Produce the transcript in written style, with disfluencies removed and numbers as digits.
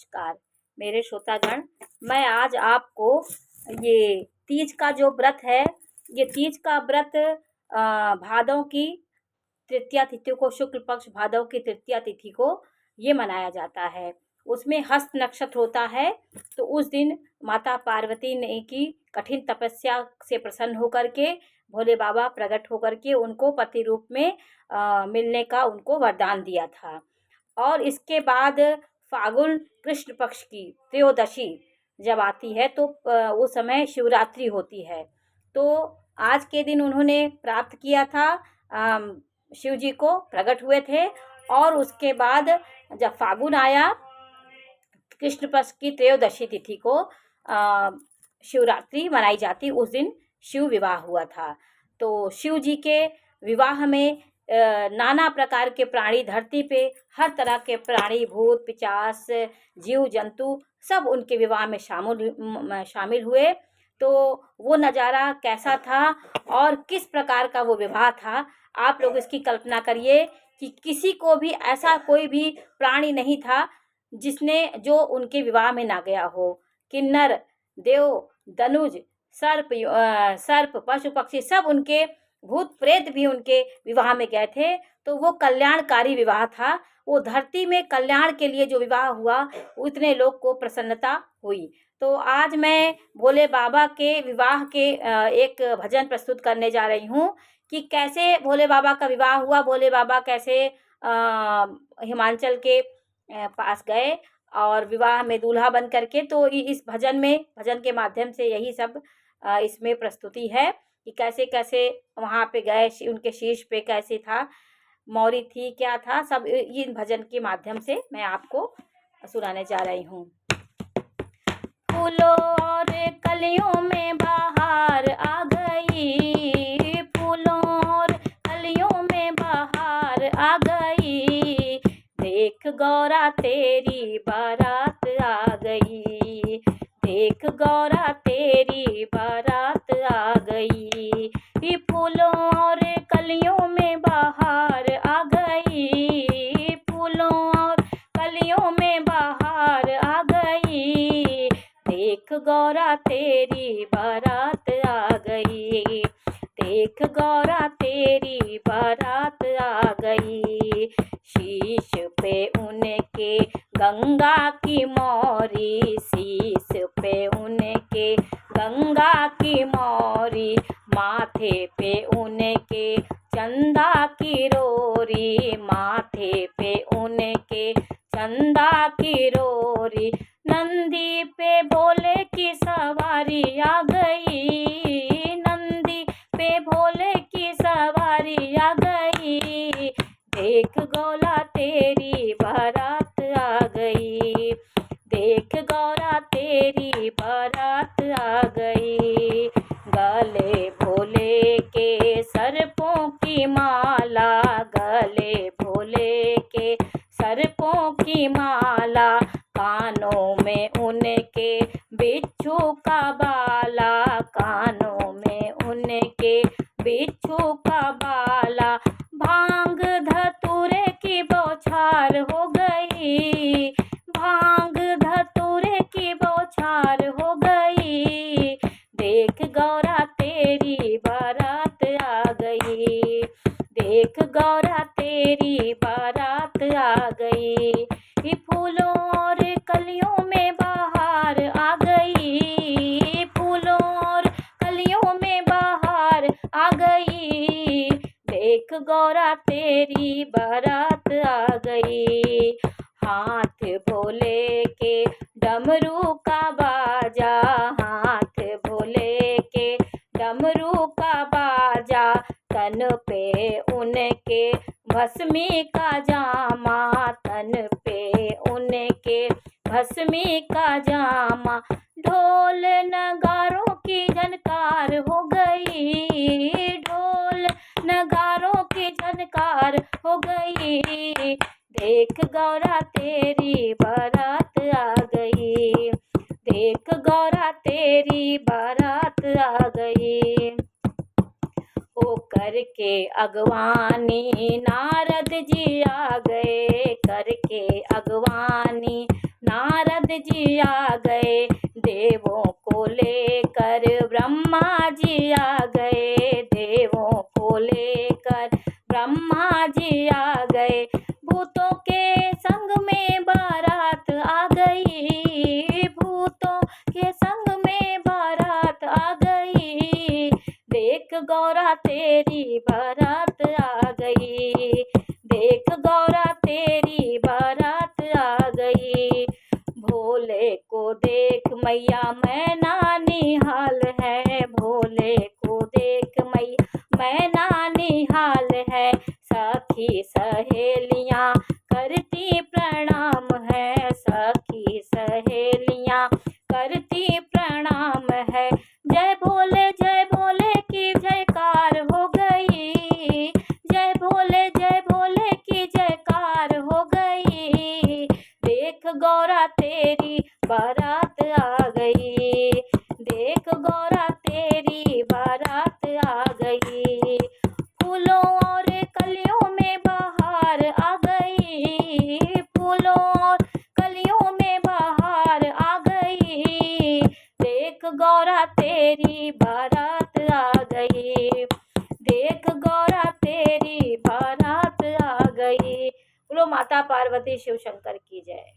नमस्कार मेरे श्रोतागण। मैं आज आपको ये तीज का जो व्रत है, ये तीज का व्रत भादों की तृतीया तिथि को, शुक्ल पक्ष भादव की तृतीया तिथि को ये मनाया जाता है। उसमें हस्त नक्षत्र होता है, तो उस दिन माता पार्वती ने की कठिन तपस्या से प्रसन्न होकर के भोले बाबा प्रकट होकर के उनको पति रूप में मिलने का उनको वरदान दिया था। और इसके बाद फागुन कृष्ण पक्ष की त्रयोदशी जब आती है तो उस समय शिवरात्रि होती है। तो आज के दिन उन्होंने प्राप्त किया था, शिव जी को प्रकट हुए थे। और उसके बाद जब फागुन आया, कृष्ण पक्ष की त्रयोदशी तिथि को शिवरात्रि मनाई जाती, उस दिन शिव विवाह हुआ था। तो शिव जी के विवाह में नाना प्रकार के प्राणी, धरती पे हर तरह के प्राणी, भूत पिशाच, जीव जंतु सब उनके विवाह में शामिल हुए। तो वो नज़ारा कैसा था और किस प्रकार का वो विवाह था, आप लोग इसकी कल्पना करिए कि किसी को भी ऐसा कोई भी प्राणी नहीं था जो उनके विवाह में ना गया हो। किन्नर, देव, दनुज, सर्प, पशु पक्षी सब उनके, भूत प्रेत भी उनके विवाह में गए थे। तो वो कल्याणकारी विवाह था। वो धरती में कल्याण के लिए जो विवाह हुआ, उतने लोग को प्रसन्नता हुई। तो आज मैं भोले बाबा के विवाह के एक भजन प्रस्तुत करने जा रही हूँ कि कैसे भोले बाबा का विवाह हुआ, भोले बाबा कैसे हिमाचल के पास गए और विवाह में दूल्हा बन करके। तो इस भजन के माध्यम से यही सब इसमें प्रस्तुति है कि कैसे कैसे वहाँ पे गए, उनके शीश पे कैसे था, मौरी थी, क्या था, सब इन भजन के माध्यम से मैं आपको सुनाने जा रही हूँ। फूलों और कलियों में बहार आ गई, फूलों और कलियों में बहार आ गई, देख गौरा तेरी बारात आ गई, देख गौरा तेरी बारात आ गई। फूलों और कलियों में बहार आ गई, फूलों और कलियों में बहार आ गई, देख गौरा तेरी बारात आ गई, देख गौरा तेरी बारात आ गई। शीश पे उनके गंगा की मौरी, शीश पे उनके गंगा की मौरी, माथे पे उनके चंदा की रोरी, माथे पे उनके चंदा की रोरी, नंदी पे भोले की सवारी आ गई, नंदी पे भोले की सवारी आ गई, देख गौरा तेरी बारात आ गई, देख गौरा तेरी बारात आ गई। गले भोले के सर्पों की माला, गले भोले के सर्पों की माला, कानों में उनके बिच्छू का बाला, कानों में उनके बिच्छू का बाला, भांग धतूरे की बौछार हो गई, भांग धतूरे की बौछार हो गई, देख गौरा तेरी बारात आ गई, देख गौरा तेरी बारात आ गई। फूलों और कलियों में बहार आ गई, फूलों और कलियों में बहार आ गई, देख गौरा तेरी बारात आ गई। हाथ भोले के डमरू का बाजा, हाथ भोले के डमरू का बाजा, तन पे उनके भस्मी का जामा, तन पे उनके भस्मी का जामा, ढोल नगारों की झनकार हो गई, ढोल नगारों की झनकार हो गई, देख गौरा तेरी बारात आ गई, देख गौरा तेरी बारात आ गई। ओ करके अगवानी नारद जी आ गए, करके अगवानी नारद जी आ गए, देवों को लेकर ब्रह्मा जी आ गए, देवों को लेकर ब्रह्मा जी आ गए। भूतों के संग में बारात आ गई, भूतों के संग में बारात आ गई, देख गौरा तेरी बारात आ गई, देख गौरा तेरी बारात आ गई। भोले को देख मैया मैना निहाल है, भोले को देख मैया मैना निहाल है, सखी सहेलियां करती प्रणाम है, सखी सहेलियां करती प्रणाम है। जय भोले की जयकार हो गई, जय भोले की जयकार हो गई, देख गौरा तेरी बारात आ गई, देख गौरा तेरी बारात आ गई। फूलों और कलियों में बहार आ गई, फूलों और कलियों में बहार आ गई, देख गौरा तेरी बारात आ गई, देख गौरा तेरी बारात आ गई। बोलो माता पार्वती शिव शंकर की जय।